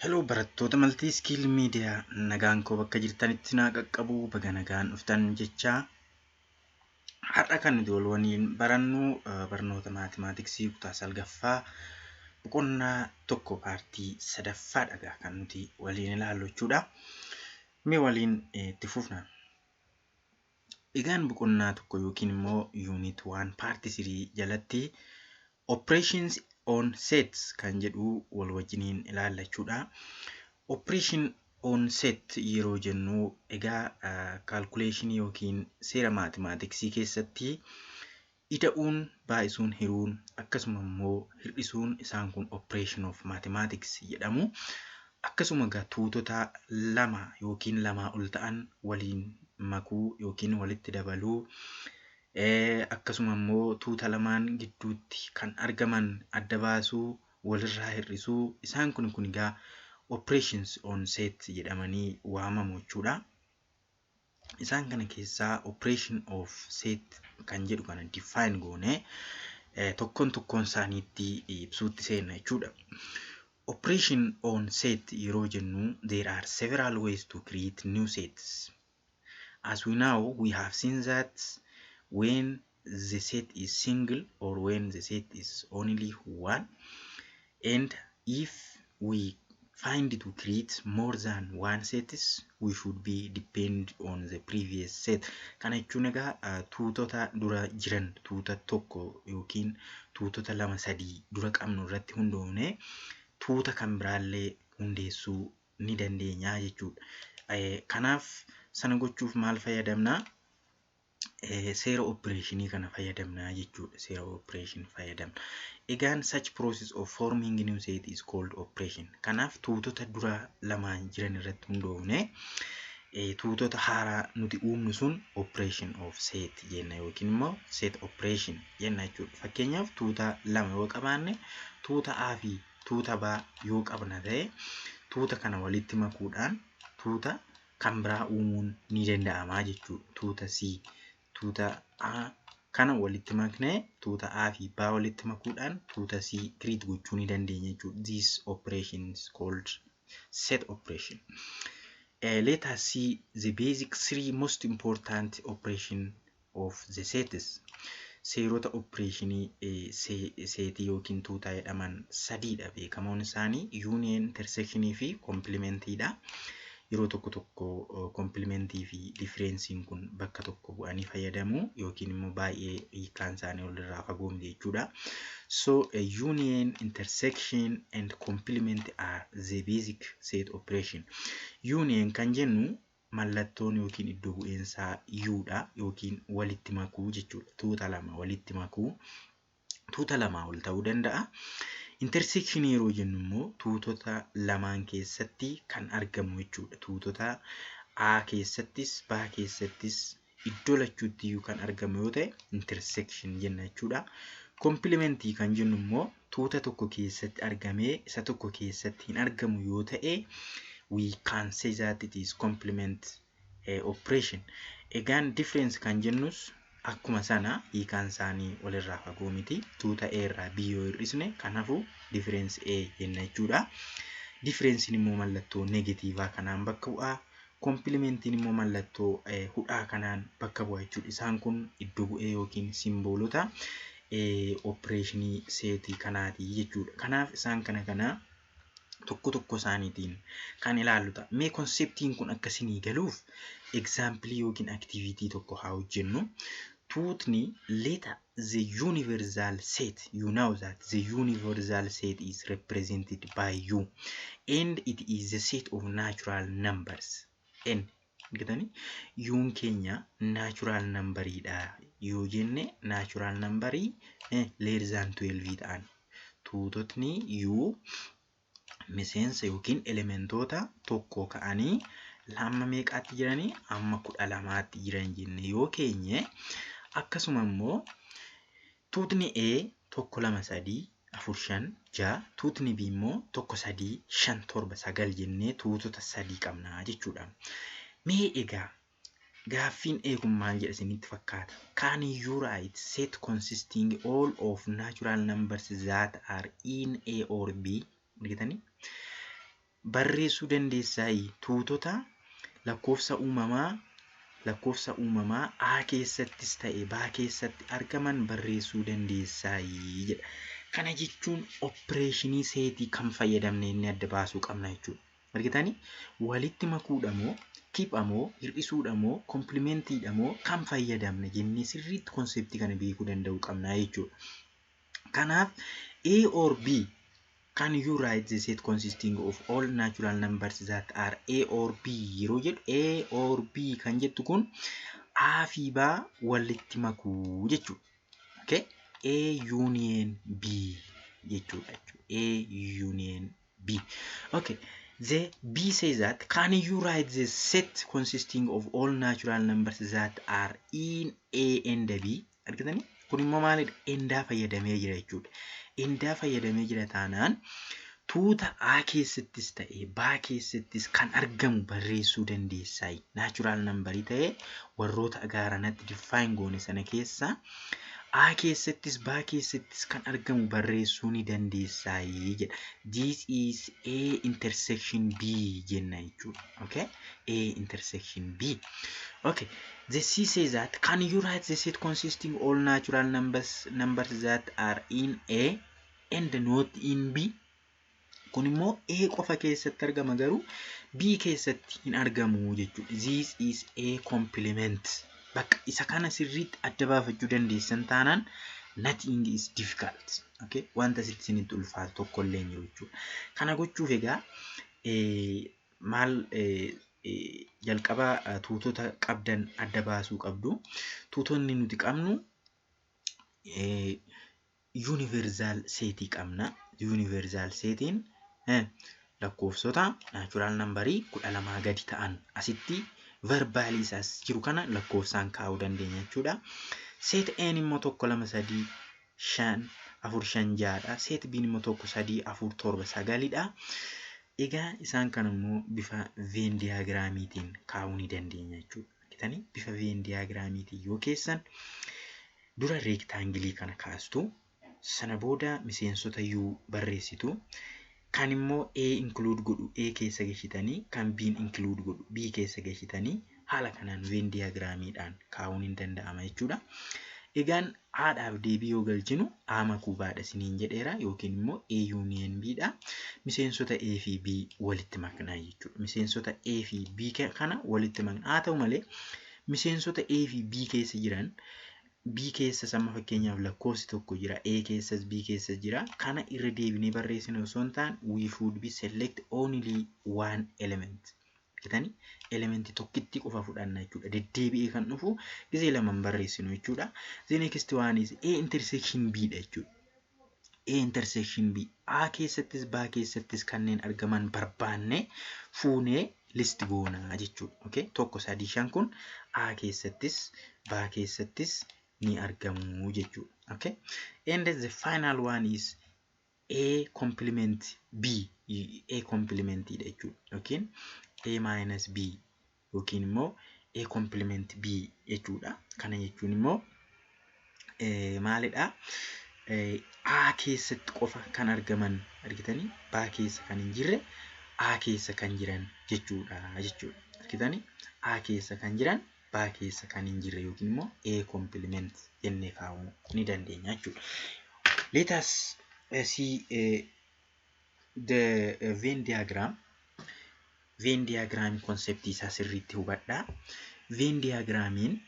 Hello barattoota Maltii Skill Media nagaan koo bakka jirtanitti naa qaqqabu baga nagaan dhuftan jechaa har'a kan nuti waliin barannu barnoota maatimaatiksii kutaa salgaffaa boqonnaa tokko paartii sadaffaadha kan nuti waliin ilaallu jechuudha. Mee waliin itti fufna. Egaan boqonnaa tokko yookiin immoo unit 1 paartii 3 jalatti operations on sets kan jedhu wal wajjiniin ilaalla jechuudha. Operation on set yeroo jennu egaa calculation yookiin seera maatimaatiksii keessatti ida'uun baay'isuun hiruun akkasuma immoo hir'isuun isaan kun operation of mathematics jedhamu. Akkasuma egaa tuutota lama yookiin lamaa ol ta'an waliin makuu yookiin walitti dabaluu akkasuma immoo tuuta lamaan gidduutti kan argaman adda baasuu walirraa hir'isuu isaan kun egaa operations on set jedhamanii waamamu jechuudha. Isaan kana keessaa operation of set kan jedhu kana define goone tokkoon isaaniitti ibsuutti seenna jechuudha. Operation on set yeroo jennu there are several ways to create new sets. As we know, we have seen that when the set is single or when the set is only one, and if we find to create more than one sets, we should be depend on the previous set. Kana jechuun egaa tuutota dura jiran tuuta tokko yookiin tuutota lama sadii dura qabnu irratti hundoofne tuuta kan biraallee hundeessuu ni dandeenya jechuudha. Kanaaf sana gochuuf maal fayyadamna? Seera operation kana fayyadamna jechuudha. Seera operation fayyadamna. Egaan such process of forming new set is called operation. Kanaaf tuutota dura lamaan jiran irratti hundoofne tuutota haaraa nuti uumnu sun operation of set jenna yookiin immoo set operation jenna jechuudha. Fakkeenyaaf tuuta lama yoo qabaanne tuuta A fi tuuta B yoo qabna ta'e tuuta kana walitti makuudhaan tuuta kan biraa uumuun ni danda'ama jechuudha. Tuuta C tuuta A kana walitti maknee tuuta A fi B walitti makuudhaan tuuta C create gochuu ni dandeenya jechuudha. This operation is called set operation. Let us see the basic three most important operation of the sets. Seerota operationii seetii yookiin tuutaa jedhaman sadiidha beekamoon isaanii union, intersection fi complementiidha. Yeroo tokko complementii fi differencein kun bakka tokko bu'anii fayyadamu yookiin immoo baay'ee hiikaan isaanii walirraa fagoo miti jechuudha. So union, intersection and complement are the basic set operation. Union kan jennu mallattoon yookiin iddoo bu'eensaa U-dha yookiin walitti makuu jechuudha. Tuuta lama walitti makuu tuuta lama ol ta'uu danda'a. Intersection yeroo jennu immoo tuutota lamaan keessatti kan argamu jechuudha. Tuutota A keessattis B keessattis iddoo lachuutti kan argamu yoo ta'e intersection jenna jechuudha. Complementii kan jennu immoo tuuta tokko keessatti argamee isa tokko keessatti hin argamu yoo ta'e we can say that it is complement operation. Egaan difference kan jennus akkuma sana hiikaan isaanii walirraa fagoo miti. Tuuta A irraa B yoo hir'isne kanaafuu difference A jenna jechuudha. Differencein immoo mallattoo negatiivaa kanaan bakka bu'a. Complementiin immoo mallattoo hudhaa kanaan bakka bu'a jechuudha. Isaan kun iddoo bu'ee yookiin simboolota operationii seetii kanaati jechuudha. Kanaaf isaan kana tokko isaaniitiin kan ilaallu ta'a. Mee konseptiin kun akkasinii galuuf example yookiin activity tokko haa hojjennu. Tuutni let the universal set, you know that the universal set is represented by U and it is the set of natural numbers. N gatani U'n keenya natural numberidha yoo jenne natural numberii less than 12 ta'an tuutotni U miseensa yookiin elementoota tokko ka'anii lamma meeqaatti jiranii amma 12tti jiran jenne yoo keenye akkasuma immoo tuutni A 1 2 3 4 5 6 tuutni B immoo 1 3 5 7 9 jennee tuutota 3 qabna jechuudha. Mee egaa gaaffiin eegun maal jedha isinitti fakkaata? Can you write set consisting all of natural numbers that are in A or B? Argitanii barreessuu dandeessaayi tuutota lakkoofsa uumamaa A keessattis ta'e B keessatti argaman barreessuu dandeessaayi jedha. Kana jechuun opereeshinii seetii kan fayyadamne inni adda baasuu qabna jechuudha. Argitanii walitti makuudha moo kipha moo hir'isuudha moo komplimentiidha moo kan fayyadamne jennee sirriitti konseptii kana beekuu danda'uu qabna jechuudha. Kanaaf A or B, can you write the set consisting of all natural numbers that are A or B yeroo jedhu A or B kan jettu kun A fi B walitti makuu jechuudha. Okay? A union B jechuudha. A union B. Okay. The B says that, can you write the set consisting of all natural numbers that are in A and B? Argitanii? Kun immoo maalidha? Endaa fayyadamee jira jechuudha. Endaa fayyadamee jira taanaan tuuta A keessattis ta'e B keessattis kan argamu barreessuu dandeessaayi. Natural numberii ta'e warroota agaaranatti define goone sana keessa A keessattis B keessattis kan argamu barreessuu ni dandeessaayi jedha. This is A intersection B jenna jechuudha. Okay? A intersection B. Okay. The C says that, can you write the set consisting all natural numbers that are in A and not in B? Kun immoo A qofa keessatti argama garuu B keessatti hin argamu jechuudha. This is A complement. Bakka isa kana sirriitti adda baafachuu dandeessan taanaan nothing is difficult. Okay? Wanta isinitti ulfaatu tokko illee hin jiru jechuudha. Kana gochuuf egaa maal jalqaba tuutota qabdan adda baasuu qabdu. Tuutonni nuti qabnu universal setii qabna. Universal setiin lakkoofsota natural numberii 12 gadi ta'an asitti verbaalii isaas jiru kana lakkoofsaan kaa'uu dandeenya jechuudha. Set N immoo 1 2 3 5 4 5 6dha. Set B immoo 1 3 4 7 9dha. Egaa isaan kan immoo bifa Venn diagramiitiin kaa'uu ni dandeenya jechuudha. Argitanii bifa Venn diagramiitiin yoo keessan dura rectangilii kana kaastu, sana booda miseensota U barreessitu, kan immoo A include godhu A keessa geeshitanii, kan B include godhu B keessa geeshitanii haala kanaan Venn diagramiidhaan kaa'uun ni danda'ama jechuudha. Egaan Aadhaaf deebii yoo galchinu A makuu baadha isiniin jedheera yookiin immoo A union B dha. Miseensota A fi B walitti maknaa jechuudha. Miseensota A fi B kana walitti makna. Haa ta'u malee miseensota A fi B keessa jiran B keessa sama fakkeenyaaf lakkoofsi tokko jira, A keessas B keessas jira. Kana irra deebinee barreessinu osoo hin taane we should be select only one element. Argitanii elementi tokkitti qofa fudhanna jechuudha. Deddeebi'ee kan dhufu gisee lamaan barreessinu jechuudha. The next one is A intersection B dha jechuudha. A intersection B. A keessattis B keessattis kanneen argaman barbaanne fuunee list goonaa jechuudha. Okay? 1 3 5 kun A keessattis B keessattis ni argamu jechuudha. Okay? And the final one is A complement B. A complement dha jechuudha. Okay? A minus B yookiin immoo A complement B jechuudha. Kana jechuun immoo maalidha? A keessatti qofa kan argaman argitanii B keessa kan hin jirre A keessa kan jiran jechuudha. Argitanii A keessa kan jiran B keessa kan hin jirre yookiin immoo A complement jennee kaa'uu ni dandeenya jechuudha. Let us see the Venn diagram. Venn diagram concept isaa sirriitti hubadhaa. Venn diagramiin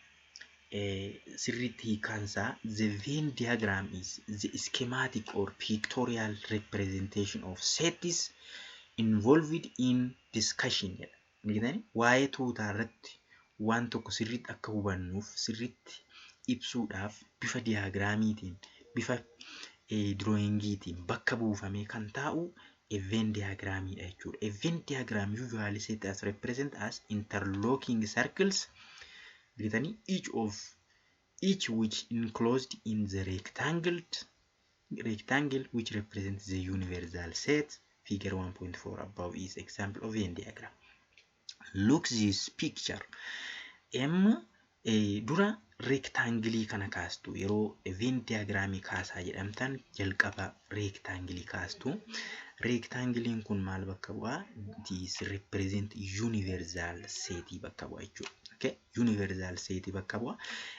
sirriitti hiikansaa, the Venn diagram is the schematic or pictorial representation of sets involved in discussion jedha. Argitanii waa'ee tuutaa irratti waan tokko sirriitti akka hubannuuf sirriitti ibsuudhaaf bifa diagramiitiin bifa drawingiitiin bakka buufamee kan taa'u a Venn diagram dha jechuudha. A Venn diagram usually set as represent as interlocking circles, each which enclosed in the rectangle which represents the universal set. Figure 1.4 above is example of Venn diagram. Look this picture. Dura rectangle kana kaastu yeroo Venn diagram kaasaa jedhamtan jalqaba rectangle kaastu. Rectangle kun maal bakka bu'a? This represent universal set bakka bu'a jechuudha. Okay, universal set bakka bu'a.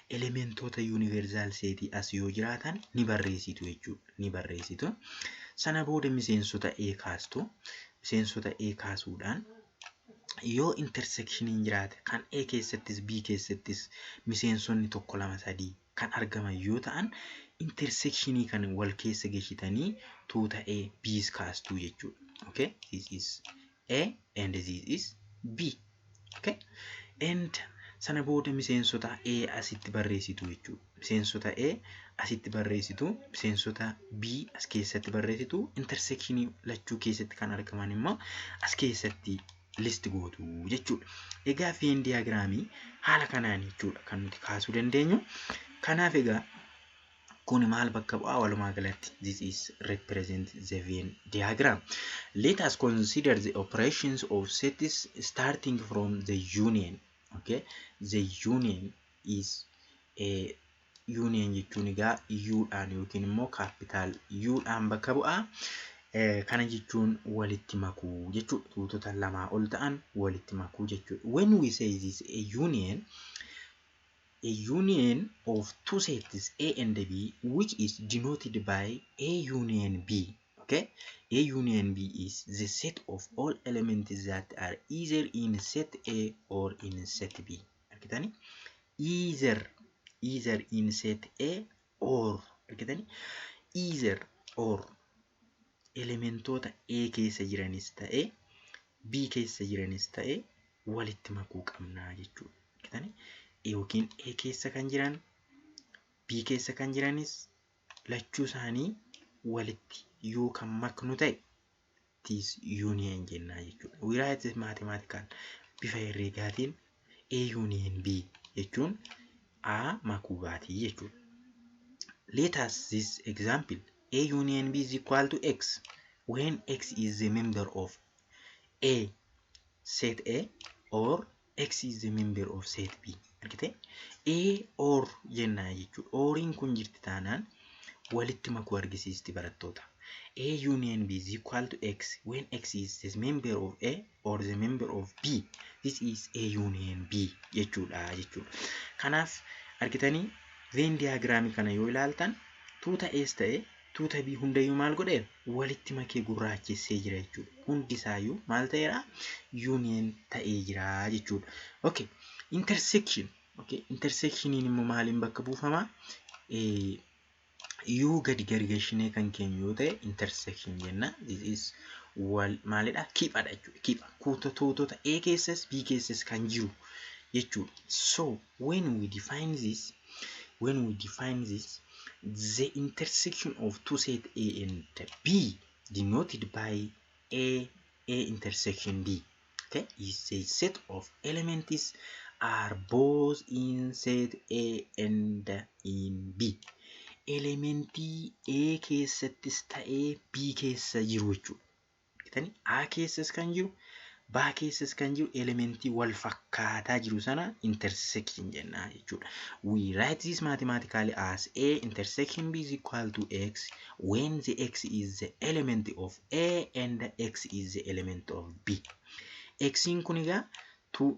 Elementoota universal set as yoo jiraatan ni barreessitu jechuudha. Ni barreessitu. Sana booda miseensota A kaastu. Miseensota A kaasuudhaan yoo intersectioniin jiraate kan A keessattis B keessattis miseensonni 1 2 3 kan argaman yoo ta'an intersectionii kan wal keessa geeshitanii tuuta A B's kaastu jechuudha. Okay, this is A and this is B. Okay, and sana booda miseensota A asitti barreessitu jechuudha. Miseensota A asitti barreessitu, miseensota B as keessatti barreessitu, intersectionii lachuu keessatti kan argaman immoo as keessatti list gootu jechuudha. Egaa Venn diagramii haala kanaan jechuudha kan nuti kaasuu dandeenyu. Kanaaf egaa kun maal bakka bu'aa? Walumaa galatti this is represent the Venn diagram. Let us consider the operations of sets starting from the union. Okay, the union is a union jechuun egaa U-dhaan yookiin immoo capital U-dhaan bakka bu'aa. Kana jechuun walitti makuu jechuudha. Tuutota lamaa ol ta'an walitti makuu jechuudha. When we say this a union of two sets A and B which is denoted by A union B. Okay, A union B is the set of all elements that are either in set A or in set B. Argitani? Either in set A or, argitani? Either or elementoota A keessa jiranis ta'e B keessa jiranis ta'e walitti makuu qabnaa jechuudha. Argitani? Yookiin A keessa kan jiran B keessa kan jiranis lachuu isaanii walitti yoo kan maknu ta'e this union jennaa jechuudha. We write this mathematical bifa herregaatiin A union B jechuun A makuu baatii jechuudha. Let us this example. A union B is equal to X when X is the member of A set A or X is the member of set B. Argite? A or jennaa jechuudha. Oriin kun jirti taanaan walitti makuu argisiisti barattoota. A union B is equal to X when X is the member of A or the member of B. This is A union B jechuudha. Kanaaf argitanii Venn diagram kana yoo ilaaltan tuuta A ta'e tuuta B hundayyuu maal godhe walitti makee gurraachessee jira jechuudha. Hundi isaayyuu maal ta'eera? Union ta'ee jira jechuudha. Okay, intersection. Okay, intersectioniin immoo maaliin bakka buufama? U gadi gargashinee kan keenya yoo ta'e intersection jenna. This is wal maalidha? Kiphaadha jechuudha. Kipha tuutota A keessas B keessas kan jiru jechuudha. So when we define this, the intersection of two sets A and B denoted by A intersection B, okay, is a set of elements are both in set A and in B. Elementi A keessattis ta'ee B keessa jiru jechuudha. A keessas kan jiru B keessas kan jiru elementi wal fakkaataa jiru sana intersection jennaa jechuudha. We write this mathematically as A intersection B is equal to X when the X is the element of A and X is the element of B. Xin kun egaa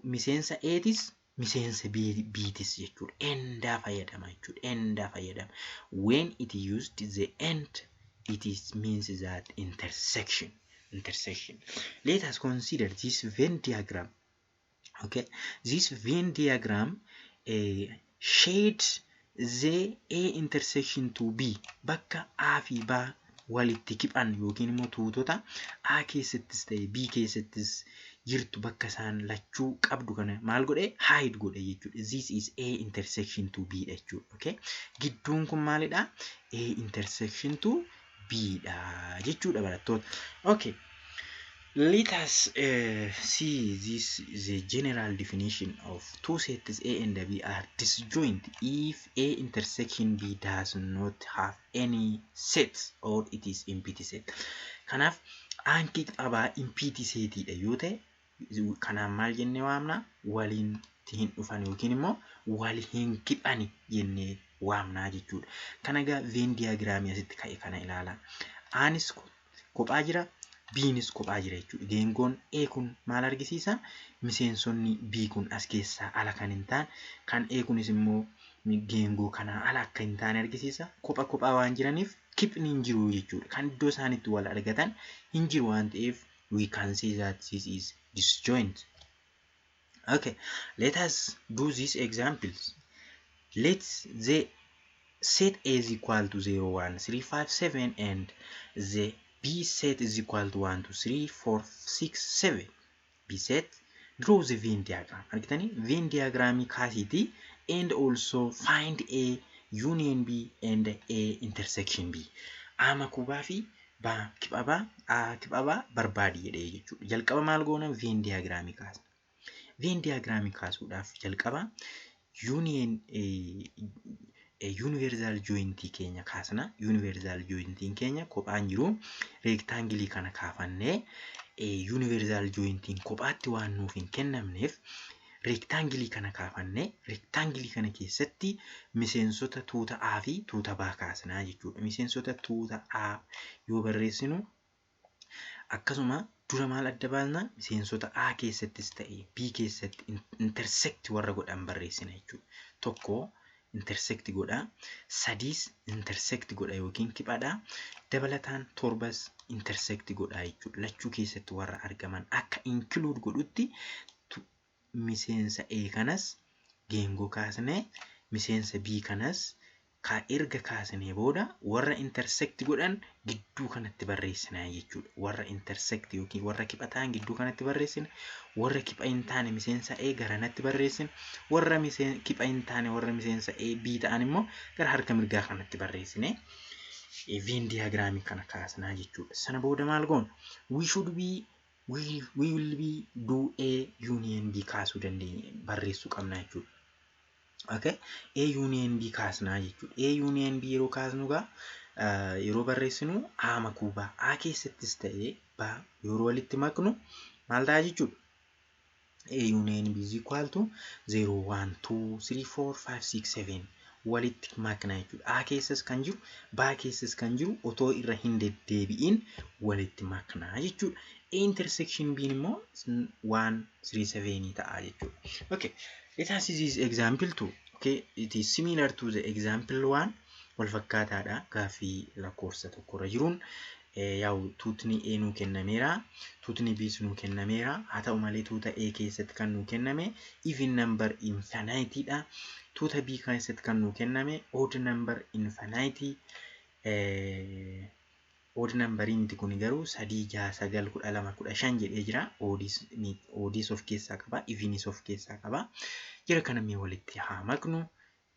miseensa Atis miseensa B'tis jechuudha. Endaa fayyadama jechuudha. Endaa fayyadama. When it used the end, it means that intersection. Let us consider this Venn diagram. Okay, this Venn diagram shades the A intersection to B. Bakka A fi B walitti kiphan yookiin immoo tuutota A keessattis ta'e B keessattis jirtu bakka isaan lachuu qabdu kana maal godhe? Hide godhe jechuudha. This is A intersection to B jechuudha. Okay, gidduun kun maalidha? A intersection to B dha jechuudha barattoota. Okay, let us see this the general definition of two sets A and B are disjoint if A intersection B does not have any sets or it is empty set. Kanaaf aanki qabaa empty set dha yoo ta'e kanaan maal jennee waamna? Waliin walitti hin dhufan yookiin immoo wal hin kiphani jennee waamnaa jechuudha. Kana egaa Venn diagram asitti ka'e kana ilaala. Anis kophaa jira, B'nis kophaa jira jechuudha. Geengoon A kun maal argisiisa? Miseensonni B kun as keessaa ala kan hin taane, kan A kunis immoo geengoo kanaa ala akka hin taane argisiisa. Kophaa waan jiraniif kiphni hin jiru jechuudha. Kan iddoo isaanitti wal argatan hin jiru waan ta'eef we can say that this is disjoint. Okay, let us do these examples. Let's the set A is equal to 0, 1, 3, 5, 7 and the B set is equal to 1, 2, 3, 4, 6, 7. B set, draw the Venn diagram. Argitanii Venn diagram kaasiti and also find A union B and A intersection B. Ama kubaa fi ba kibaba barbaadi jedhee jechuudha. Jalqaba maal goona? Venn diagram kaasna. Venn diagram kaasuudhaaf jalqaba union universal joint keenya kaasna. Universal joint keenya kophaan jiru rectangle kana kaafannee universal joint kophaatti waan nuuf hin kennamneef rectangle kana kaafannee rectangle kana keessatti miseensota tuuta A fi tuuta B kaasnaa jechuudha. Miseensota tuuta A yoo barreessinu akkasuma dura maal adda baasna? Miseensota A keessattis ta'e B keessatti intersect warra godhan barreessina jechuudha. Tokko intersect godha, sadis intersect godha yookiin kiphadha, dabalataan torbas intersect godha jechuudha. Lachuu keessatti warra argaman akka include godhutti miseensa A kanas geengoo kaasnee miseensa B kanas erga kaasnee booda warra intersect godhan gidduu kanatti barreessina jechuudha. Warra intersect yookiin warra kiphataan gidduu kanatti barreessina. Warra kipha hin taane miseensa A garanatti barreessina. Warra kipha hin taane warra miseensa A B ta'an immoo gara harka mirgaa kanatti barreessine Venn diagram kana kaasnaa jechuudha. Sana booda maal goona? We will be do A union B kaasuu dandeenya barreessuu qabna jechuudha. Okay, A union B kaasnaa jechuudha. A union B yeroo kaasnu yeroo barreessinu A makuu ba A keessattis ta'ee ba yeroo walitti maknu maal ta'a jechuudha? A union B is equal to 0, 1, 2, 3, 4, 5, 6, 7 walitti makna jechuudha. A keessas kan jiru B keessas kan jiru otoo irra hin deddeebi'in walitti makna jechuudha. A intersection B immoo 1, 3, 7 ta'a jechuudha. Okay, let us see this example 2. Okay, it is similar to the example 1. Wal fakkaataadha. Gaaffii lakkoofsa tokkorra jiruun yaa'u tuutni A nuu kennameera, tuutni B nuu kennameera. Haa ta'u malee tuuta A keessatti kan nuu kenname even number infinity dha. Tuuta B keessatti kan nuu kenname odd number infinity. Odd number miti kun garuu 3, 6, 9, 12, 15 jedhee jira. Odds of keessaa qaba, evens of keessaa qaba. Jira kana mee walitti haa maknu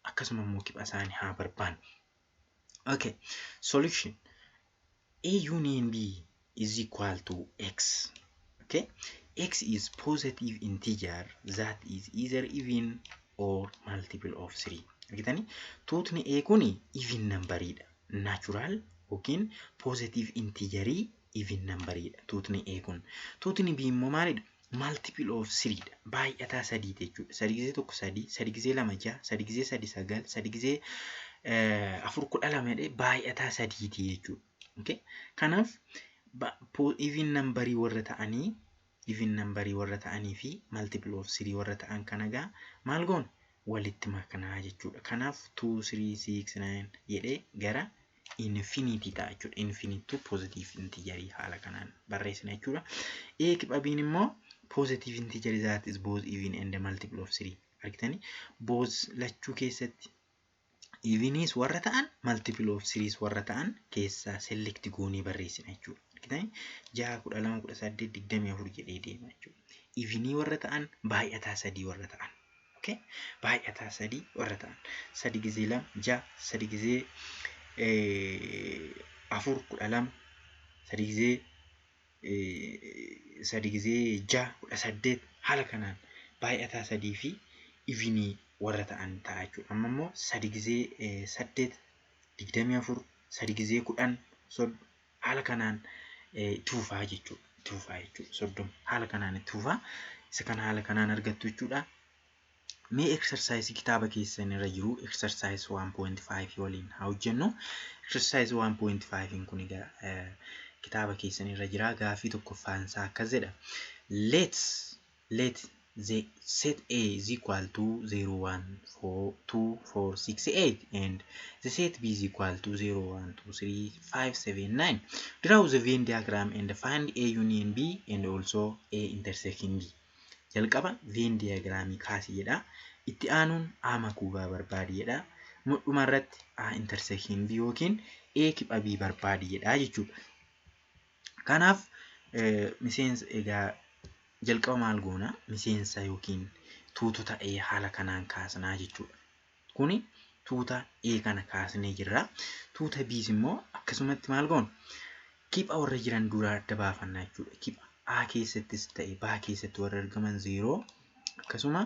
akkasuma immoo kipha isaanii haa barbaannu. Okay, solution A union B is equal to X. Okay, X is positive integer that is either even or multiple of 3. Argitanii tuutni A kuni even numberidha. Natural yookiin positive integerii even numberidha tuutni A kun. Tuutni B immoo maalidha? Multiple of 3 dha. Baay'ataa 3 jechuudha. 3 gisee 1 3, 3 gisee 2 6, 3 gisee 3 9, 3 gisee 4 12 baay'ataa 3 jechuudha. Okay? Kanaaf even numberii warra ta'anii fi multiple of 3 warra ta'an kanagaa maal goon walitti maknaa jechuudha. Kanaaf 2 3 6 9 jedhee gara infinity ta'a jechuudha. Infinity to positive integerii haala kanaan barreessina jechuudha. A kipha B'n immoo positive integer that is both even and the multiple of 3. Argitanii both lachuu keessatti evenis warra ta'an multiple of 3 warra ta'an keessaa select goonee barreessina jechuudha. Argitanii 6 12 18 24 jedhee deema jechuudha. Evenii warra ta'an baay'ataa 3 warra ta'an. Okay? Baay'ataa 3 warra ta'an. 3 gisee 2 6, 3 gisee 4 12, 3 gisee 6 18 haala kanaan baay'ataa 3 fi evenii warra ta'an ta'a jechuudha. Amma immoo 3 gisee 8 24, 3 gisee 10 haala kanaan tuufaa jechuudha. 30 haala kanaan tuufaa. Isa kana haala kanaan argattu jechuudha. Mee exercise kitaaba keessan irra jiru exercise 1.5 waliin haa hojjennu. Exercise 1.5 kun egaa kitaaba keessan irra jira. Gaaffii tokkoffaan isaa akkas jedha. Let the set A is equal to 0, 1, 4, 2, 4, 6, 8 and the set B is equal to 0, 1, 2, 3, 5, 7, 9. Draw the Venn diagram and find A union B and also A intersection B. Jalqaba Venn diagramii kaasi jedha. Itti aanuun A makuu barbaadi jedha. Dhuma irratti A intersection B yookiin A kibba B barbaadi jedha jechuudha. Kanaaf miseensa egaa jalqaba maal goona? Miseensa yookiin tuuta ta'ee haala kanaan kaasnaa jechuudha. Kuni tuuta A kana kaasnee jirra. Tuuta B immoo akkasumatti maal goona? Kibba warra jiran dura adda baafannaa jechuudha. Kibba A keessattis ta'e B keessatti warra argaman 0 akkasuma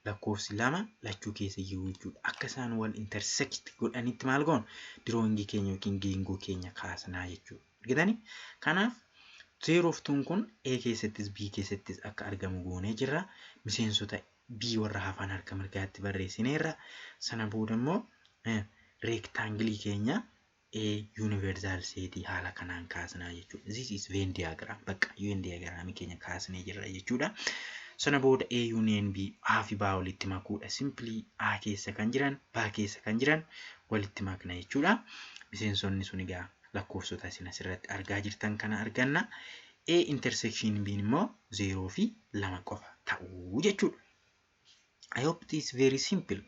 lakkoofsi 2 lachuu keessa jiru jechuudha. Akka isaan wal intersect godhanitti maal goona? Drawing keenya yookiin geengoo keenya kaasnaa jechuudha. Argitanii? Kanaaf 0 ftuun kun A keessattis B keessattis akka argamu goonee jirra. Miseensota B warra hafan harka mirgaatti barreessineerra. Sana booda immoo rectangle keenya A universal set haala kanaan kaasnaa jechuudha. This is Venn diagram. Bakka Venn diagram keenya kaasnee jirra jechuudha. Sana booda A union B A fi B walitti makuudha. Simply A keessa kan jiran B keessa kan jiran walitti makna jechuudha. Miseensonni sun egaa lakkoofsota isin asirratti argaa jirtan kana arganna. A intersection B immoo 0 fi 2 qofa ta'uu jechuudha. I hope it is very simple.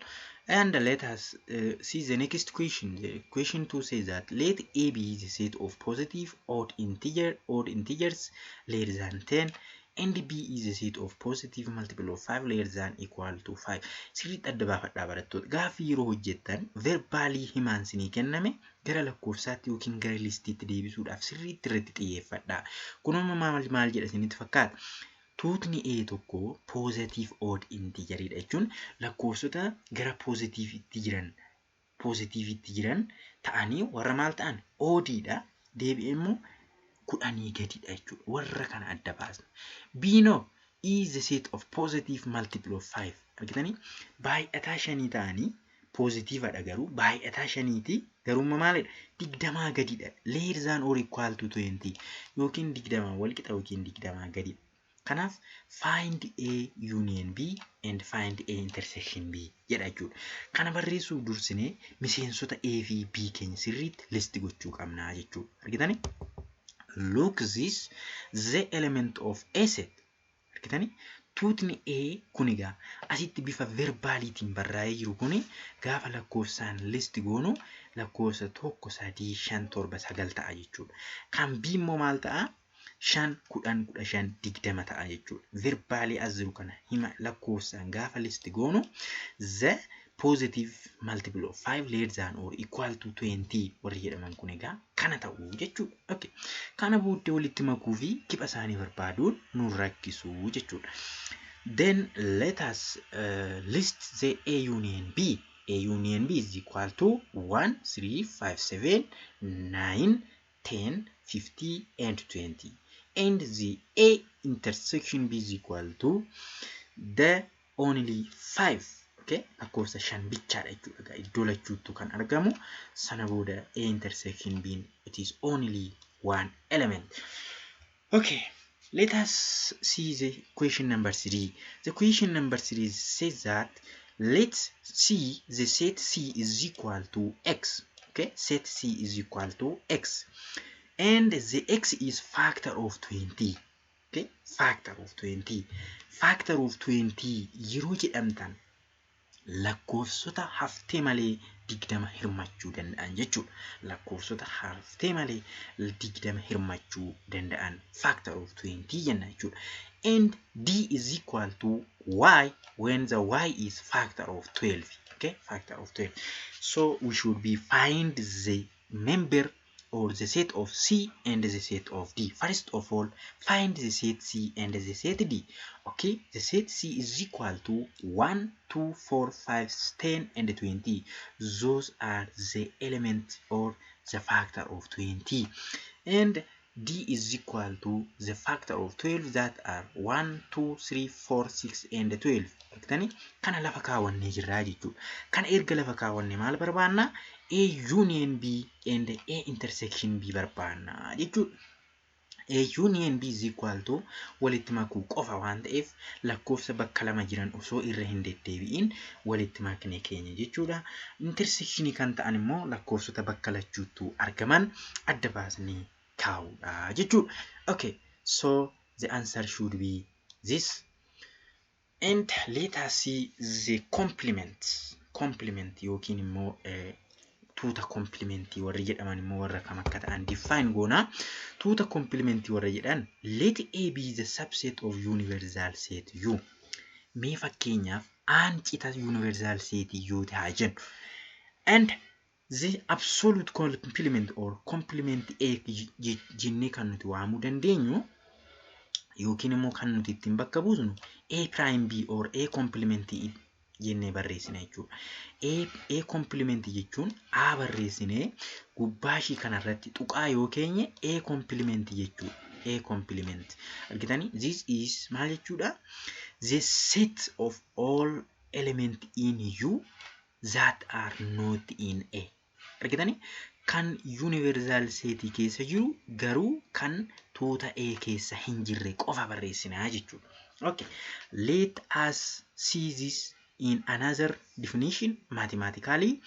And let us see the next question. The question 2 says that let A be the set of positive odd integers less than 10 and B is the set of positive multiple of 5 less than equal to 5. Sirriitti adda baafadhaa barattoota. Gaaffii yeroo hojjettan verbaalii himaan isinii kenname gara lakkoofsaatti yookiin gara listiitti deebisuudhaaf sirriitti irratti xiyyeeffadhaa. Kun maal jedha isinitti fakkaata? Tuutni A tokko positive odd integeridha jechuun lakkoofsota gara positiivitti jiran ta'anii warra maal ta'an oddidha. Deebi'ee immoo 10 gadidha jechuudha. Warra kana adda baasna. B no is the set of positive multiple of 5. Argitanii? Baay'ataa 5 ta'anii positiivaadha garuu baay'ataa 5ti garuu maalidha? 20 gadidha. Less than or equal to 20 yookiin 20 wal qixa yookiin 20 gadidha. Kanaaf find A union B and find A intersection B jedha jechuudha. Kana barreessuuf dursinee miseensota A fi B keenya sirriitti list gochuu qabnaa jechuudha. Argitanii? Look this the element of A set. Argitanii? Tuutni A kun egaa asitti bifa verbaaliitiin barraa'ee jiru kuni gaafa lakkoofsaan list goonu lakkoofsa 1 3 5 7 9 ta'a jechuudha. Kan B immoo maal ta'a? 5 10 15 20 ta'a jechuudha. Verbaalii as jiru kana hima lakkoofsaan gaafa list goonu the positive multiple of 5 less than or equal to 20 warri jedhaman kun egaa kana ta'uu jechuudha. Okay. Kana booddee walitti makuu fi kibba isaanii barbaaduun nu rakkisuu jechuudha. Then let us list the A union B. A union B is equal to 1, 3, 5, 7, 9, 10, 50 and 20. And the A intersection B is equal to the only 5. Okay, lakkoofsa 5 bichaadha jechuudha. Iddoo lachuutu kan argamu. Sana booda A intersection B it is only one element. Okay, let us see the question number 3. The question number 3 says that let's see the set C is equal to X. Okay, set C is equal to X. And the X is factor of 20. Okay, factor of 20. Factor of 20 yeroo jedhamtan lakkoofsota haftee malee 20 hirmachuu danda'an jechuudha. Lakkoofsota haftee malee 20 hirmachuu danda'an factor of 20 jenna jechuudha. And D is equal to Y when the Y is factor of 12. Okay, factor of 12. So we should be find the member or the set of C and the set of D. First of all, find the set C and the set D. Okay, the set C is equal to 1, 2, 4, 5, 10 and 20. Those are the elements or the factor of 20. And D is equal to the factor of 12 that are 1, 2, 3, 4, 6 and 12. Argitanii kana lafa kaawwannee jirraa jechuudha. Kana erga lafa kaawwanne maal barbaanna? A union B and A intersection B barbaanna jechuudha. A union B is equal to walitti makuu qofa waan ta'eef lakkoofsa bakka lama jiran osoo irra hin deddeebi'in walitti maknee keenya jechuudha. Intersectionii kan ta'an immoo lakkoofsota bakka lachuutu argaman adda baasnee kaa'uudha jechuudha. Okay, so the answer should be this. And let us see the complement yookiin immoo tuuta complementii warri jedhaman immoo warra kam akka ta'an define goona. Tuuta complementii warra jedhan let A be the subset of universal set U. Mee fakkeenyaaf aancita universal set U haa jennu. And the absolute complement or complement A jennee kan nuti waamuu dandeenyu yookiin immoo kan nuti ittiin bakka buusnu A prime B or A complement jennee barreessina jechuudha. A complement jechuun A barreessinee gubbaashii kanarratti tuqaa yoo keenye A complement jechuudha. A complement. Argitanii this is maal jechuudha? The set of all element in U that are not in A. Argitanii kan universal set keessa jiru garuu kan tuuta A keessa hin jirre qofa barreessinaa jechuudha. Okay, let us see this in another definition. Mathematically,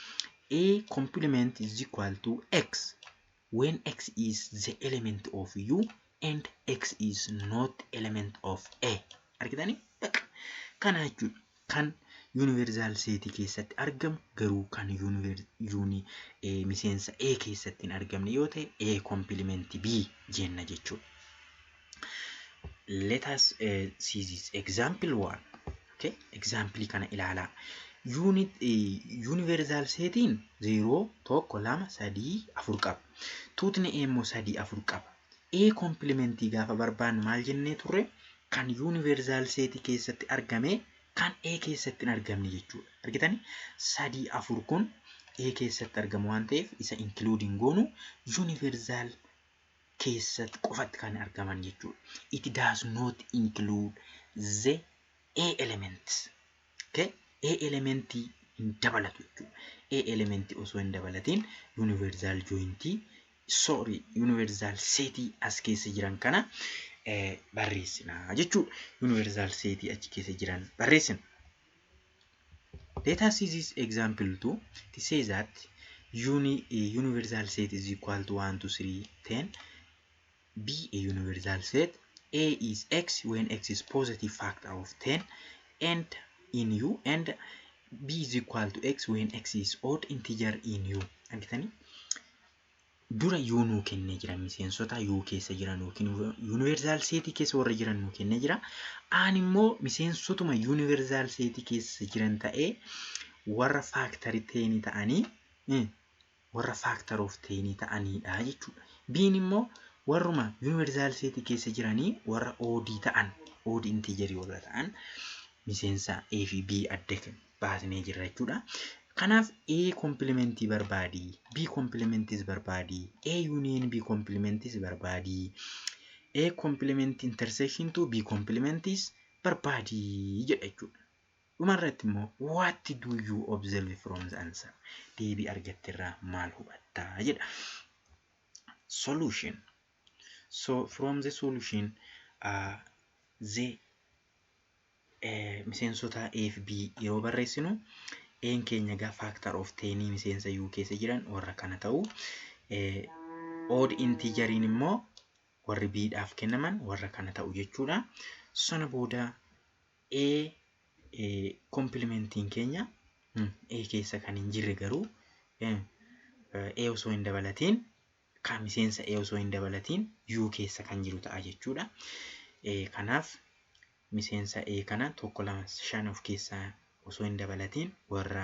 A complement is equal to X when X is the element of U and X is not element of A. Argitanii kana jechuudha. Kan universal set keessatti argamu garuu kan miseensa A keessatti hin argamne yoo ta'e A complement B jenna jechuudha. Let us see this example 1. Okay, example kana ilaalaa. Universal setiin 0, 1, 2, 3, 4 qaba. Tuutni A immoo 3, 4 qaba. A complementii gaafa barbaannu maal jennee turre? Kan universal set keessatti argame kan A keessatti hin argamne jechuudha. Argitanii 3, 4 kun A keessatti argamu waan ta'eef isa including goonu universal keessatti qofatti kan argaman jechuudha. It does not include the A elements. Okay, A elementii hin dabalatu jechuudha. A elementii osoo hin dabalatiin universal setii as keessa jiran kana barreessina jechuudha. Universal setii achi keessa jiran barreessina. Let us see this example 2. It says that universal set is equal to 1, 2, 3, 10. B a universal set. A is X when X is positive factor of 10 and in U, and B is equal to X when X is odd integer in U. Argitanii dura U nuu kennee jira, miseensota U keessa jiran yookiin universal set keessa warra jiran nuu kennee jira. Aan immoo miseensotuma universal set keessa jiran ta'ee warra factor 10 ta'anii warra factor of 10 ta'aniidha jechuudha. B'n immoo warruma universal set keessa jiranii warra odd ta'an, odd integer warra ta'an miseensa A fi B adda baasnee jirra jechuudha. Kanaaf A complementii barbaadi, B complementis barbaadi, A union B complementis barbaadi, A complement intersection to B complementis barbaadi jedha jechuudha. Dhumarratti immoo what do you observe from the answer? Deebii argatteerraa maal hubattaa jedha. Solution. So from the solution, the miseensota A fi B yeroo barreessinu A'n keenya gaa factor of 10 miseensa U keessa jiran warra kana ta'u, odd integeriin immoo warri B'dhaaf kennaman warra kana ta'u jechuudha. Sana booda A complementiin keenya A keessa kan hin jirre garuu A osoo hin dabalatiin kan miseensa A osoo hin dabalatiin U keessa kan jiru ta'a jechuudha. Kanaaf miseensa A kana 1, 2, 5 of keessaa osoo hin dabalatiin warra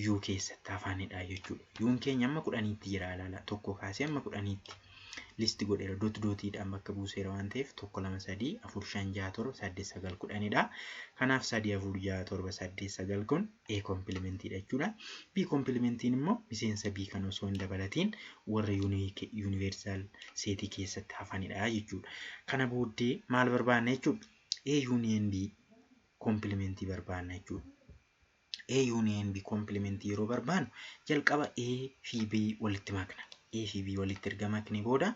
U keessatti hafanidha jechuudha. U'n keenya amma 10tti jira ilaala. Tokko kaasee amma 10tti. listi godheera dootiidhaan bakka buuseera waan ta'eef 1 2 3 4 5 6 7 8 9 10dha. Kanaaf 3 4 6 7 8 9 kun A komplimentiidha jechuudha. B komplimentiin immoo miseensa B kan osoo hin dabalatiin warra universal seetii keessatti hafanidha jechuudha. Kana booddee maal barbaanna jechuudha? A union B komplimentii barbaanna jechuudha. A union B komplimentii yeroo barbaannu jalqaba A fi B walitti makna. A fi B walitti erga maknee booda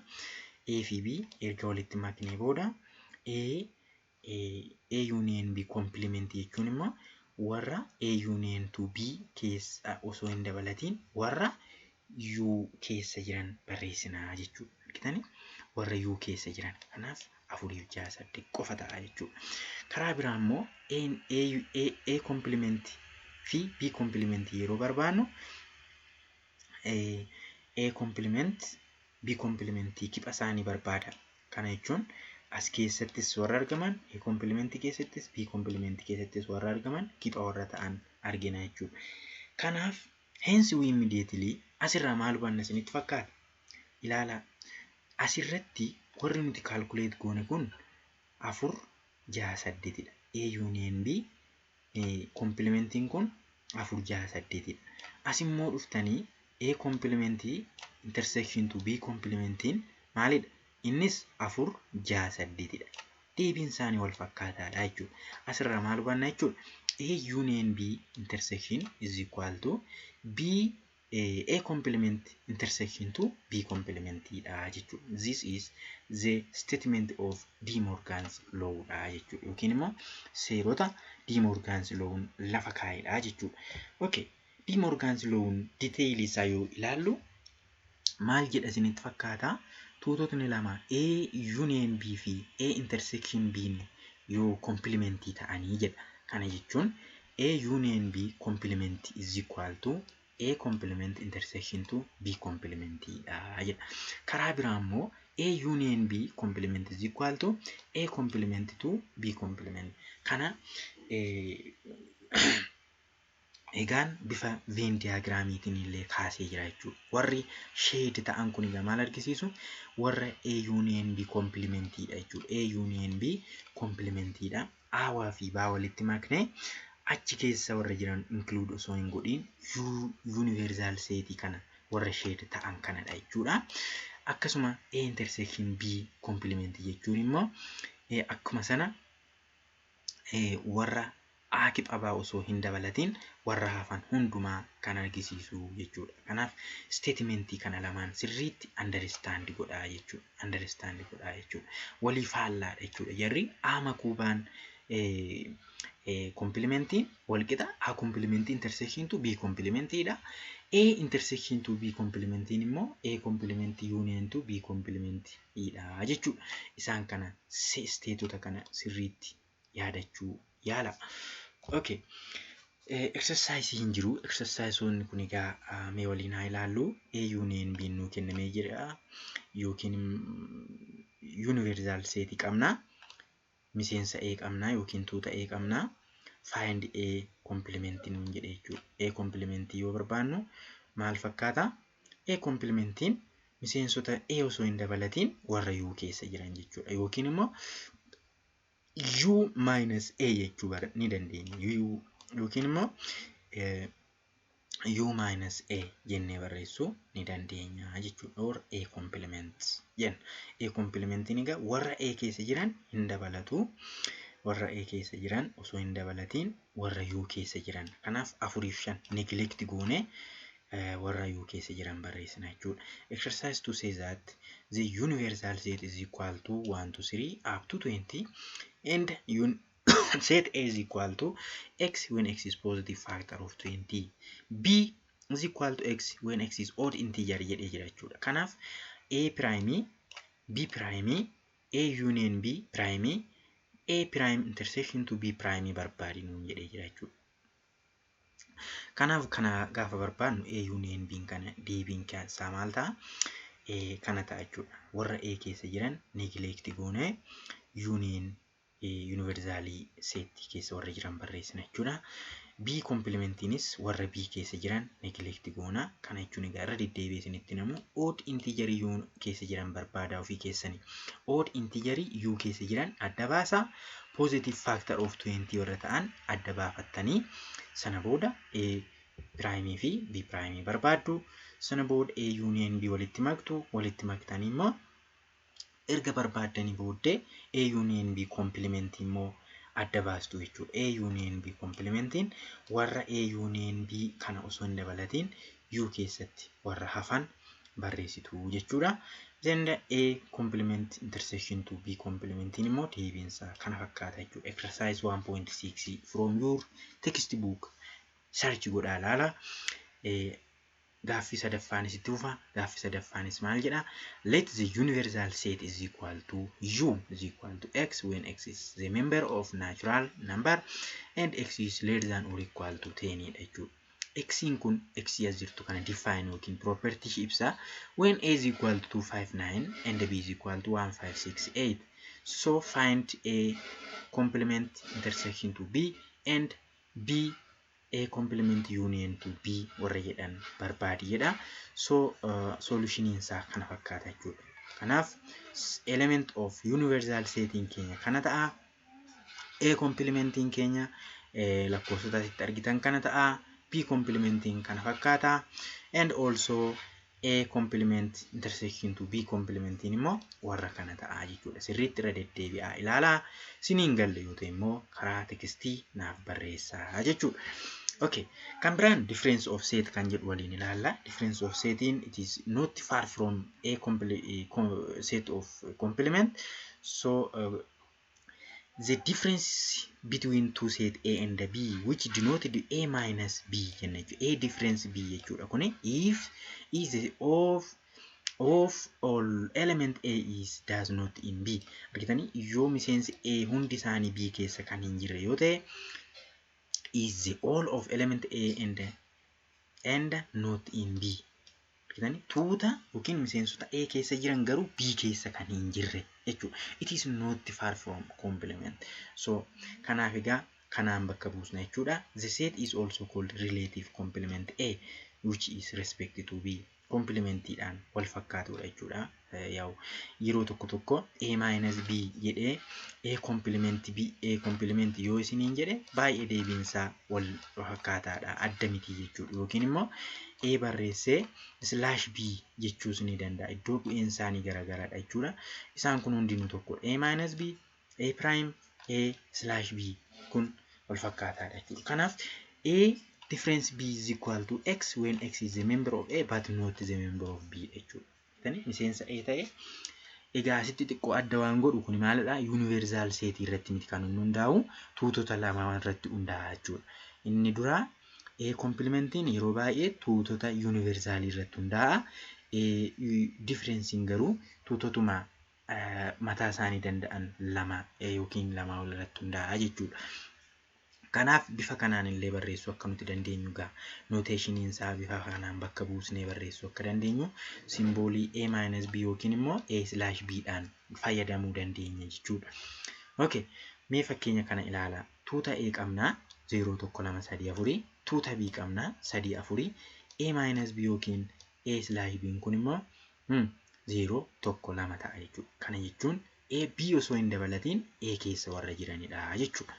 A fi B erga walitti maknee booda A union B komplimentii jechuun immoo warra A union to B keessa osoo hin dabalatiin warra U keessa jiran barreessinaa jechuudha. Argitanii? Warra U keessa jiran. Kanaaf 4 6 8 qofa ta'a jechuudha. Karaa biraa immoo A komplimentii fi B komplimenti yeroo barbaannu A komplimenti B komplimenti kipha isaanii barbaada. Kana jechuun as keessattis warra argaman A komplimenti keessattis B komplimenti keessattis warra argaman kipha warra ta'an argina jechuudha. Kanaaf hence we immediately asirraa maal hubanna isinitti fakkaata? Ilaala. Asirratti warri nuti calculate goone kun 4 6 8dha. A union B komplimentiin kun 4 6 8dha. As immoo dhuftanii A komplementii intersection to B komplementiin maalidha? Innis 4 6 8dha. Deebiin isaanii wal fakkaataadha jechuudha. Asirraa maal hubanna jechuudha? A union B intersection is equal to B A complement intersection to B komplementiidha jechuudha. This is the statement of De Morgan's law dha jechuudha. Yookiin immoo seerota De Morgan's law lafa kaa'edha jechuudha. Okay. De Morgan's law detail isaa yoo ilaallu maal jedha isinitti fakkaata? Tuutotni lama A union B fi A intersection B yoo komplementii ta'anii jedha. Kana jechuun A union B complement is equal to A complement intersection to B komplementiidha jedha. Karaa biraa immoo A union B complement is equal to A complement to B complement. Kana egaan bifa Venn diagramiitiin illee kaasee jira jechuudha. Warri shade ta'an kun egaa maal argisiisu? Warra A union B komplementiidha jechuudha. A union B komplementiidha. A fi B walitti maknee achi keessa warra jiran include osoo hin godhin universal seetii kana warra shade ta'an kanadha jechuudha. Akkasuma A intersection B komplementii jechuun immoo akkuma sana warra A kipha osoo hin dabalatiin warra hafan hundumaa kan argisiisu jechuudha. Kanaaf statementii kana lamaan sirriitti understand godhaa jechuudha. Walii faallaadha jechuudha. Jarri A makuubaan komplementiin wal qixa A komplementii intersection to B komplementiidha. A intersection to B komplementiin immoo A komplementii union to B komplementiidha jechuudha. Isaan kana stateota kana sirriitti yaadachuu yaala. Okay. Exercise hin jiru. Exerciseonni kun egaa mee waliin haa ilaallu. A union B nuu kennamee jira yookiin universal seetii qabna. Miseensa A qabna yookiin tuuta A qabna. Find A komplementii nuun jedhe jechuudha. A komplementii yoo barbaannu maal fakkaata? A komplementiin miseensota A osoo hin dabalatiin warra U keessa jiran jechuudha. Yookiin immoo U minus A jechuu ni dandeenya. Yookiin immoo U minus A jennee barreessuu ni dandeenya jechuudha. Or A complement jenna. A komplementiin egaa warra A keessa jiran hin dabalatu. Warra A keessa jiran osoo hin dabalatiin warra U keessa jiran. Kanaaf 4 fi 5 neglect goone warra U keessa jiran barreessina jechuudha. Exercise to say that the universal set is equal to 1 to 3 up to 20 and set A is equal to X when X is positive factor of 20. B is equal to X when X is odd integer jedhee jira jechuudha. Kanaaf A prime, B prime, A union B prime, A prime intersection to B prime barbaadi nuun jedhee jira jechuudha. Kanaaf kana gaafa barbaadnu A union B kana deebiin keessaa maal ta'a? Kana ta'a jechuudha. Warra A keessa jiran neglect goone union universally seetii keessa warra jiran barreessina jechuudha. B complementiinis warra B keessa jiran neglect goona. Kana jechuun egaa irra deddeebi'ee isinitti himu odd integer U keessa jiran barbaadaa ofii keessanii. Odd integer U keessa jiran adda baasaa. Positive factor of 20 warra ta'an adda baafattanii sana booda A prime fi B prime barbaaddu. Sana booda A union B walitti maktu. Walitti maktanii immoo erga barbaaddanii booddee A union B complement immoo adda baastu jechuudha. A union B complementiin warra A union B kana osoo hin dabalatiin U keessatti warra hafan barreessitu jechuudha. Then A complement intersection to B complementiin immoo deebiinsa kana fakkaata jechuudha. Exercise 1.6 from your textbook search godhaa ilaala. Gaaffii sadaffaanis itti fufa. Gaaffii sadaffaanis maal jedha? Let the universal set is equal to U is equal to X when X is the member of natural number and X is less than or equal to 10 jechuudha. X kun X as jirtu kana define yookiin property ibsa when A is equal to 259 and B is equal to 1568. So find A complement intersection to B and B A complement union to B warra jedhan barbaadi jedha. So solution isaa kana fakkaata jechuudha. Kanaaf element of universal setting keenya kana ta'a. A complementing keenya lakkoofsota asitti argitan kana ta'a. B complementing kana fakkaata. And also A complement intersection to B complementing immoo warra kana ta'a jechuudha. Sirriitti irra deddeebi'aa ilaalaa. Siniin galle yoo ta'e immoo karaa tekstii naaf barreessaa jechuudha. Okay, kan biraan difference of set kan jedhu waliin ilaalla. Difference of setting, it is not far from a set of complement. So the difference between two set A and B which denoted A minus B A difference B jechuudha. Kuni if is of all element A is does not in B. Argitanii yoo miseensi A hundi isaanii B keessa kan hin jirre yoo ta'e is the all of element A and not in B. Argitanii tuuta yookiin miseensota A keessa jiran garuu B keessa kan hin jirre jechuudha. It is not far from complement. So kanaaf egaa kanaan bakka buusna jechuudha. The set is also called relative complement A which is respect to B. Complementiidhaan wal fakkaatudha jechuudha. Yaa'u yeroo tokko tokko A minus B jedhee A complement B A complement yoo isiniin jedhe baay'ee deebiinsaa wal fakkaataadha. Adda miti jechuudha. Yookiin immoo A barreessee slash B jechuus ni danda'a. Iddoo bu'een isaanii garagaraadha jechuudha. Isaan kun hundinuu tokko A minus B A prime A slash B kun wal fakkaataadha jechuudha. Kanaaf A difference B is equal to X when X is a member of A but not the member of B jechuudha. Tani miseensa A ta'e egaa asitti xiqqoo adda waan godhu kun maalidha? Universal set irratti miti kan hundaa'u tuutota lama irratti hundaa'a jechuudha. Inni dura A complementiin yeroo baay'ee tuutota universal irratti hundaa'a. Differencing garuu tuutotuma mataa isaanii danda'an lama yookiin lama irratti hundaa'a jechuudha. Kanaaf bifa kanaan illee barreessuu akka nuti dandeenyu gaa notation isaa bifa kanaan bakka buusnee barreessuu akka dandeenyu simboolii A minus B yookiin immoo A slash B dhaan fayyadamuu dandeenya jechuudha. Okay, mee fakkeenya kana ilaalaa. Tuuta A qabnaa 0 1 2 3 4 tuuta B qabnaa 3 4 A minus B yookiin A slash B kun immoo 0 1 2 ta'a jechuudha. Kana jechuun A B osoo hin dabalatiin A keessa warra jiranidha jechuudha.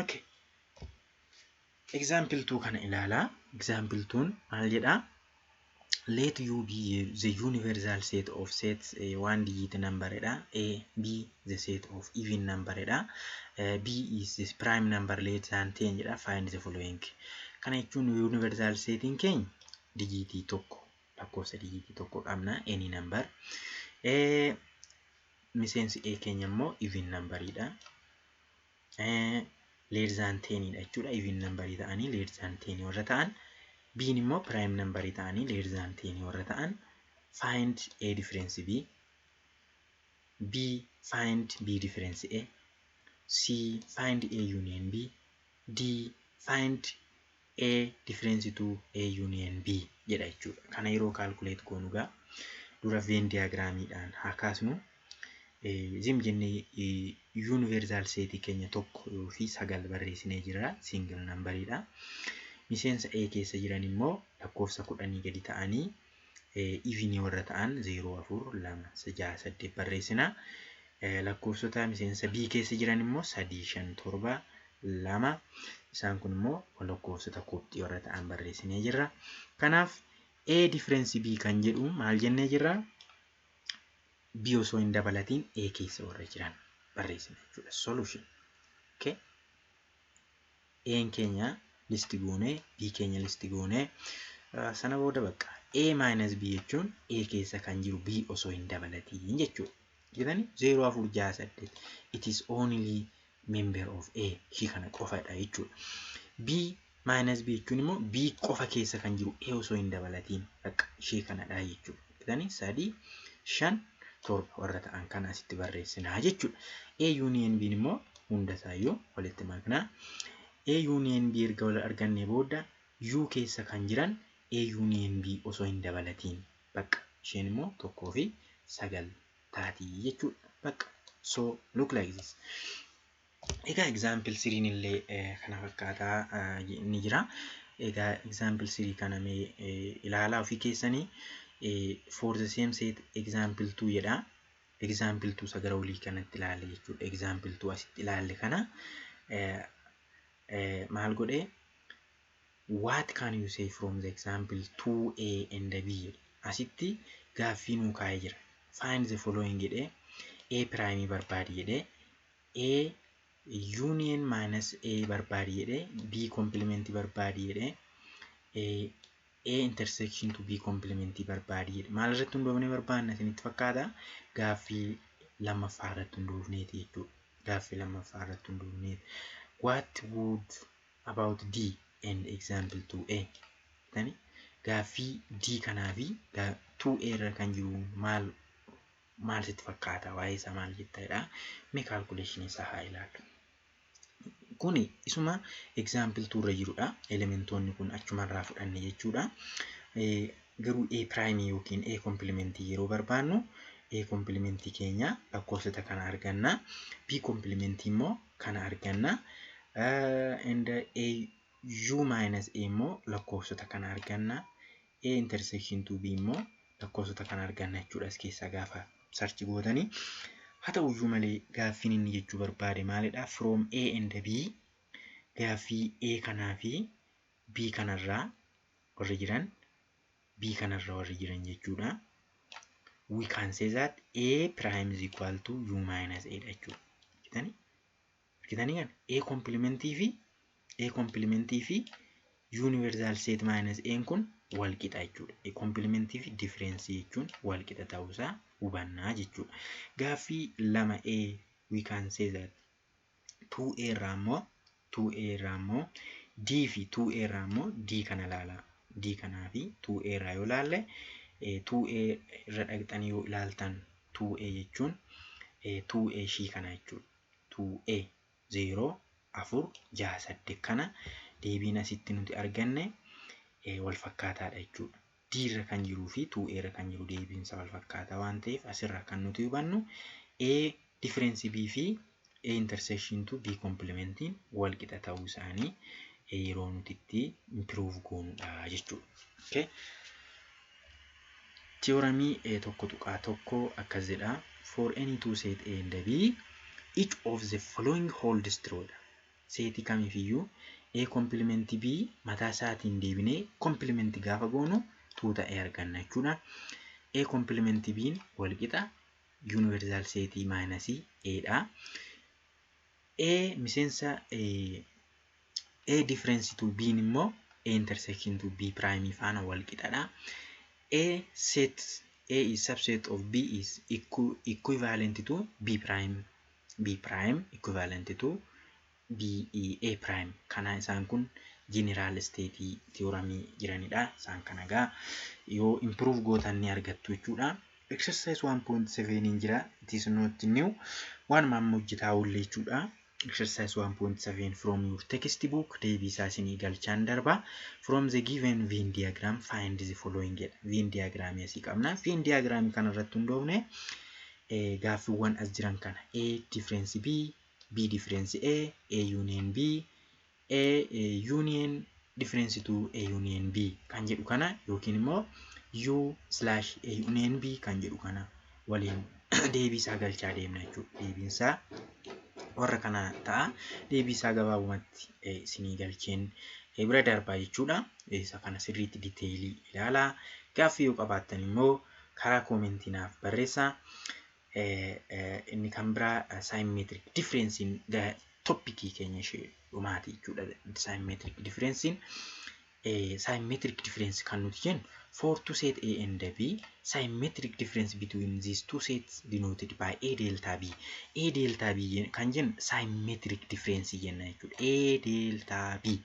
Okay. Example 2 kana ilaalaa. Example 2 maal jedhaa? Let U be the universal set of sets one digit number dha. A B the set of even number dha. B is the prime number less than 10 jedha. Find the following. Kana jechuun universal setting keenya digitii tokko lakkoofsa digitii tokko qabna any number. Miseensi A keenya immoo even number dha. Less than 10 jechuudha. Even number ta'anii less than 10 warra ta'an. B immoo prime number ta'anii less than 10 warra ta'an. Find A difference B. B find B difference A. C find A union B. D find A difference to A union B jedha jechuudha. Kana yeroo calculate goonu gaa dura Venn diagramiidhaan haa kaasnu. zim jennee universal set keenya tokko fi 9 barreessinee jira single numberidha. Miseensa A keessa jiran immoo lakkoofsa 10 gadi ta'anii even warra ta'an 0 4 2 6 8 barreessina. Lakkoofsota miseensa B keessa jiran immoo 3 5 7 2 isaan kun immoo lakkoofsota koptii warra ta'an barreessinee jirra. Kanaaf A difference B kan jedhu maal jennee jirra? B osoo hin dabalatiin A keessa warra jiran barreessina jechuudha. Solution. Okay. A keenya listi goonee B keenya listi goonee sana booda bakka A minus B jechuun A keessa kan jiru B osoo hin dabalatiin jechuudha. Jedhani 0 4 6 8 it is only member of A shi kana qofadha jechuudha. B minus B jechuun immoo B qofa keessa kan jiru A osoo hin dabalatiin bakka shi kanadha jechuudha. Jedhani 3 5 7 warra ta'an kana asitti barreessinaa jechuudha. A union B immoo hunda isaayyuu walitti maknaa. A union B erga wal argannee booda U keessa kan jiran A union B osoo hin dabalatiin bakka isheen immoo 1 fi 9 taati jechuudha. Bakka so look like this. Egaa example 3 illee kana fakkaataa ni jira. Egaa example 3 kana mee ilaalaa ofii keessanii for the same set example 2 jedha. Example 2 sagara olii kanatti ilaalle jechuudha. Example 2 asitti ilaalle kana maal godhee what can you say from the example 2A and B? Asitti gaaffii nuu kaa'ee jira. Find the following jedhee A prime barbaadi jedhee A union minus A barbaadi jedhee B complement barbaadi jedhee A intersection to B complement barbaadi jedhee maal irratti hundoofnee barbaadna isinitti fakkaata? Gaaffii lammaffaa irratti hundoofneeti jechuudha. Gaaffii lammaffaa irratti hundoofneeti. What would about D and example 2A? Tani gaaffii D kanaa fi 2A irra kan jiru maal sitti fakkaata? Waa'ee isaa maal jettadha? Mee calculation isaa haa ilaallu. Kuni isuma example 2 irra jirudha. Elementoonni kun achumarraa fudhanne jechuudha. Garuu A prime yookiin A complement yeroo barbaannu A complement keenya lakkoofsota kana arganna. B complement immoo kana arganna. And A U minus A immoo lakkoofsota kana arganna. A intersection to B immoo lakkoofsota kana arganna jechuudha. As keessaa gaafa search gootanii haa ta'uyyuu malee gaaffiin inni jechuu barbaade maalidha? From A and B gaaffii A kanaa fi B kanarraa warri jiran B kanarraa warri jiran jechuudha. We can say that A prime is equal to U minus A jechuudha. Argitanii kan A complementii fi universal set minus A kun wal qixa jechuudha. A complementii fi difference jechuun wal qixa ta'uusaa hubannaa jechuudha. Gaaffii lama A we can say that 2A irraa immoo D fi 2A irraa immoo D kana ilaala. D kanaa fi 2A irraa yoo ilaalle 2A irra dhaqxanii yoo ilaaltan 2A jechuun 2A shii kana jechuudha. 2A 0 4 6 8 kana deebiin asitti nuti arganne wal fakkaataadha jechuudha. D irra kan jiruu fi 2A irra kan jiru deebiinsa wal fakkaataa waan ta'eef asirraa kan nuti hubannu A difference B fi A intersection to B complementiin wal qixa ta'uu isaanii yeroo nuti itti improve goonudha jechuudha. Okay. Theoremii tokko tuqaa tokko akkas jedha. For any two set A and B, each of the following holds true. Seti kamiifiyyuu A complement B mataa isaatiin deebinee complement gaafa goonu tuuta A arganna jechuudha. A complement B wal qixa universal set minus A dha. A miseensa A difference to B immoo A intersection to B prime faana wal qixadha. A is subset of B is equivalent to B prime equivalent to A prime. Kana isaan kun general state theoremii jiranidha. Isaan kana gaa yoo improve gootan ni argattu jechuudha. Exercise 1.7 jira. It is not new. Waan maammoo hojjetaa oolle jechuudha. Exercise 1.7 from your textbook. Deebii isaa isinii galchaan darba. From the given Venn diagram find the following. Venn diagram asii qabna. Venn diagram kana irratti hundoofne gaaffiiwwan as jiran kana A difference B, B difference A union B, A union difference to A union B kan jedhu kana yookiin immoo U/A union B kan jedhu kana waliin deebii isaa galchaa deemna jechuudha. Deebiin isaa warra kana ta'a. Deebii isaa gabaabumatti isinii galcheen bira darbaa jechuudha. Isa kana sirriitti diteelii ilaalaa. Gaaffii yoo qabaattan immoo karaa koomentii naaf barreessaa. Inni kan biraa symmetric difference toppikii keenya ishee dhumaati jechuudha. Symmetric difference kan nuti jennu for two set A and B, symmetric difference between these two sets denoted by A delta B. A delta B kan jennu symmetric difference jenna jechuudha. A delta B.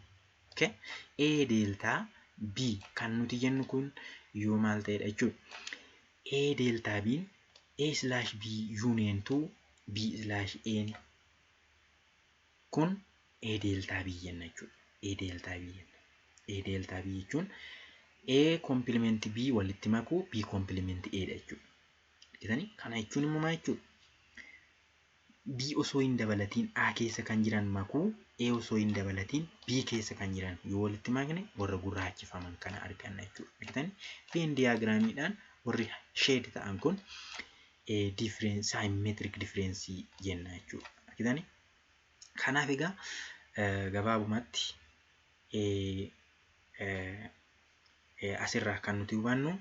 Okay? A delta B kan nuti jennu kun yoo maal ta'edha jechuudha. A delta B A/B union to B/A kun A delta B jenna jechuudha. A delta B jenna. A delta B jechuun A complement B walitti makuu B complement A dha jechuudha. Argitanii? Kana jechuun immoo maal jechuudha? B osoo hin dabalatiin A keessa kan jiran makuu A osoo hin dabalatiin B keessa kan jiran yoo walitti makne warra gurraachifaman kana arganna jechuudha. Argitanii? Venn diagramiidhaan warri shade ta'an kun symmetric difference jenna jechuudha. Argitanii? Kanaaf egaa gabaabumatti asirraa kan nuti hubannu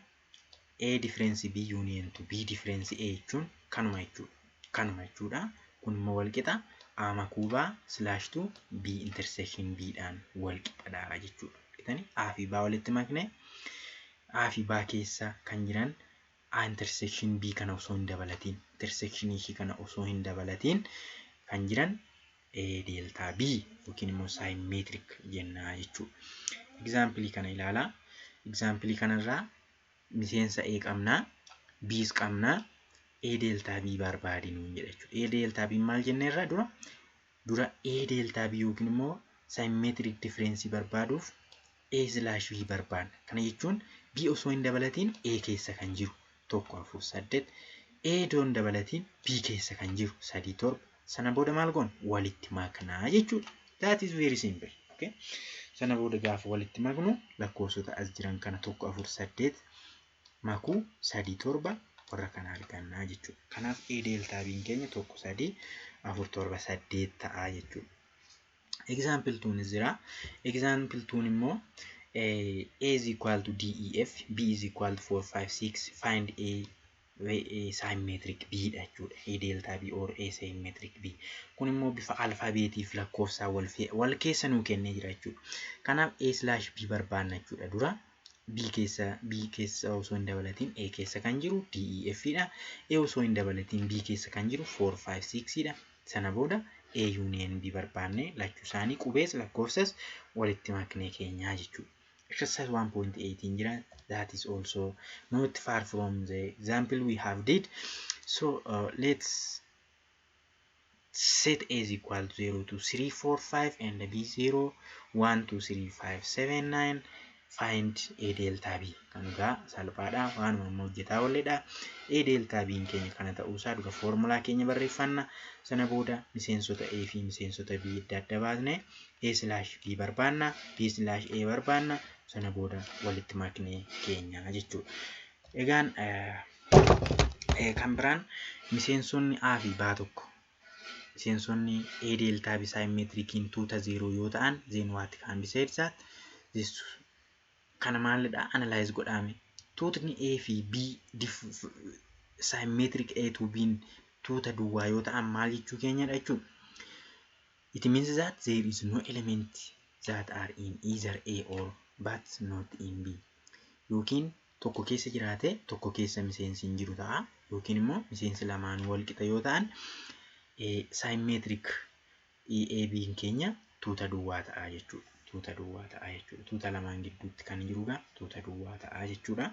A difference B union to B difference A jechuun kanuma jechuudha. Kun immoo wal qixa A makuu B /2 B intersection B dhaan wal qixadha jechuudha. Argitanii? A fi B walitti makne A fi B keessa kan jiran A intersection B kana osoo hin dabalatiin kan jiran A delta B yookiin immoo symmetric jenna jechuudha. Example kana ilaalaa. Example kanarraa miseensa A qabnaa, B's qabnaa, A delta B barbaadinu jedha jechuudha. A delta B maal jenneerra dura A delta B yookiin immoo symmetric difference barbaaduuf A/B barbaadna. Kana jechuun B osoo hin dabalatiin A keessa kan jiru 1 4 8 A doon dabalatiin B keessa kan jiru 3 7 sana booda maal goon walitti maknaa jechuudha. That is very simple. Okay? Sana booda gaafa walitti maknu lakkoofsota as jiran kana 1 4 8 makuu 3 7 warra kana argannaa jechuudha. Kanaaf A delta B keenya 1 3 4 7 8 ta'a jechuudha. Example 2 jira. Example 2 immoo A is equal to DEF, B is equal to 4 5 6, find A symmetric B dha jechuudha. A delta B or A symmetric B. Kun immoo bifa alfaabeetiif lakkoofsaa wal keessa nuu kennee jira jechuudha. Kanaaf A/B barbaanna jechuudha. Dura B keessa osoo hin dabalatiin A keessa kan jiru DEF dha. A osoo hin dabalatiin B keessa kan jiru 4 5 6 dha. Sana booda A union B barbaanne lachuu isaanii qubees lakkoofsas walitti maknee keenyaa jechuudha. Exercise 1.18 jira. That is also not far from the example we have did. So let's set A is equal to 0 to 3 4 5 and B 0 1 2 3 5 7 9. Find A delta B. Kan egaa salphaadha waan amma hojjetaa oolledha. A delta B keenya kana ta'uusaa dura formulaa keenya barreeffanna. Sana booda miseensota A fi miseensota B adda baasne A/B barbaanna, B/A barbaanna. Sana booda walitti maknee keenya jechuudha. Egaan kan biraan miseensonni A fi B tokko miseensonni A delta B symmetriciin tuuta 0 yoo ta'an then what can be said that this kana maalidha analyze godhame tuutni A fi B symmetric A to B tuuta duwwaa yoo ta'an maal jechuu keenyadha jechuudha. It means that there is no element that are in either A or but not in B. Yookiin tokko keessa jiraate tokko keessa miseensi hin jiru ta'a. Yookiin immoo miseensi lamaan wal qixa yoo ta'an symmetric AB keenya tuuta duwwaa ta'a jechuudha. Tuuta lamaan gidduutti kan jiruudha tuuta duwwaa ta'a jechuudha.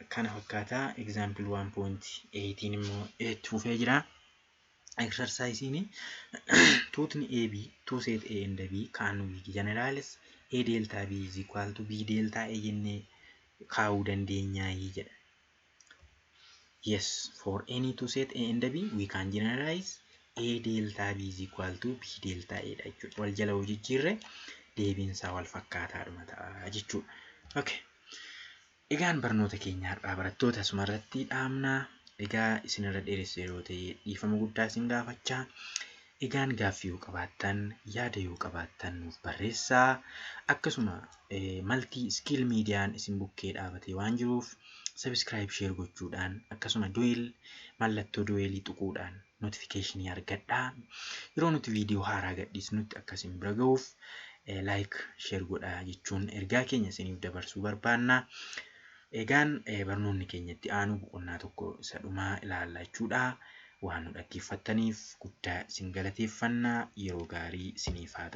Kana fakkaataa example 1.18 immoo itti fufee jira. Exercise tuutni AB, two set A and B can we generalize A delta B is equal to B delta A jennee kaa'uu dandeenyaa jedha. Yes, for any two set A and B, we can generalize A delta B is equal to B delta A dha jechuudha. Wal jala hojii jirre deebiinsaa wal fakkaataadhuma ta'a jechuudha. Okay. Egaan barnoota keenya har'aa barattoota asumarratti dhaabnaa. Egaa isinirra dheeresse yeroo ta'e dhiifama guddaa isin gaafachaa. Egaan gaaffii yoo qabaattan, yaada yoo qabaattan nuuf barreessaa. Akkasuma maltii skill miidiyaan isin bukkee dhaabatee waan jiruuf subscribe share gochuudhaan akkasuma mallattoo du'eelii tuquudhaan notificationii argadhaa. Yeroo nuti viidiyoo haaraa gadhiisnutti akkasiin bira ga'uuf like share godhaa jechuun ergaa keenya isiniif dabarsuu barbaanna. Egaan barnoonni keenya itti aanu boqonnaa tokko isa dhumaa ilaalla jechuudha. Waan nu dhaggeeffattaniif guddaa isin galateeffannaa. Yeroo gaarii isiniif haa ta'u.